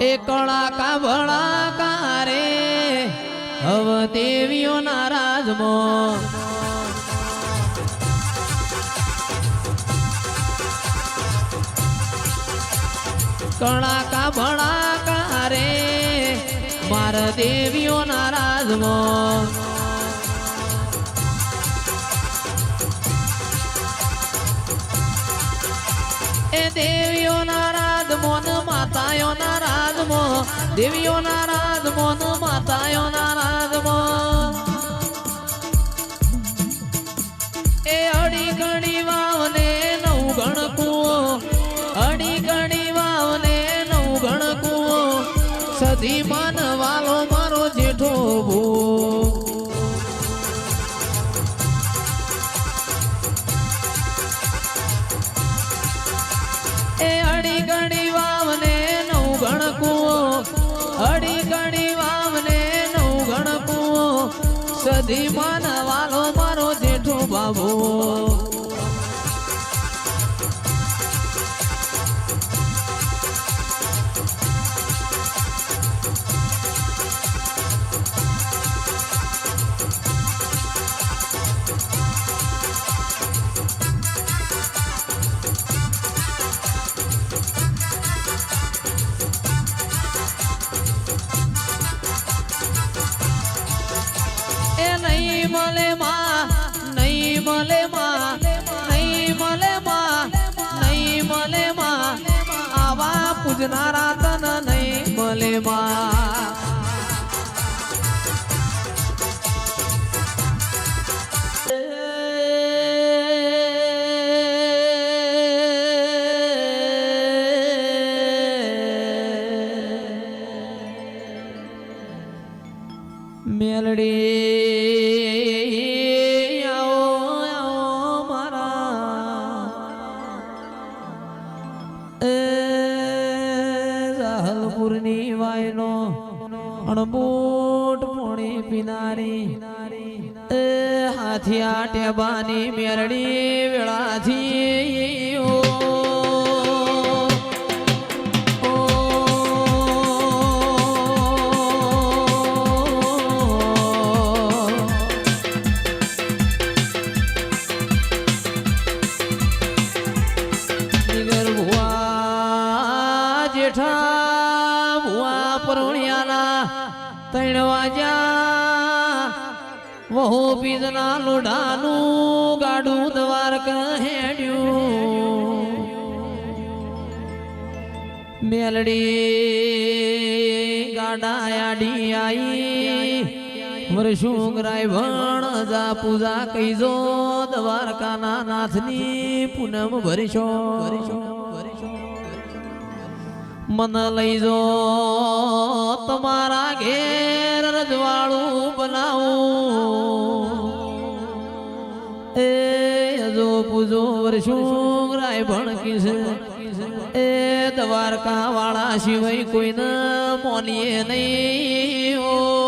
એ કળા કાબળા કારે હવે દેવીઓના રાજમાં કળા કાબળા કારે મારા દેવીઓના રાજમાં એ દેવીઓના રાજમોન માતાઓના રાજમો દેવીઓના રાજમોન માતાઓના રાજમો એ અડી ગણી વાવને નવ ગણ કુવો અડી ગણી વાવને નવ ગણ કુવો સધી માનવાલો મારો જેઠો ભૂ એ અડી ગણી વાવને નવ ગણ કુવો અડી ગણી વાવને નવ ગણ કુવો સધી માનવાલો મારો જેઠો બાબો નહીં મળે માં નહીં મળે માં નહીં મળે માં નહીં મળે માં આવા પૂજનારા તન નહીં મળે માં મેલડી પૂરની વાયનો અણબોટ પોણી પીનારી એ હાથિયા ટેબાની મેરડી વેળાથી જેઠા ભુવા પરોણિયાના ત્રણ વાગ્યા વહુ બીજના લોઢાનું ગાડું દ્વારકા હેડ્યું મેલડી ગાડા આડી આઈ વર્ષુંગરાય ભણ જા પૂજા કહીજો દ્વારકાના નાથની પૂનમ ભરીશો મન લઈ જો તમારા ઘેર રજવાડું બનાવું એ જો પૂજો વર્ષું રાય ભણકી છે એ દ્વારકા વાળા સિવાય કોઈને મોનીએ નહીં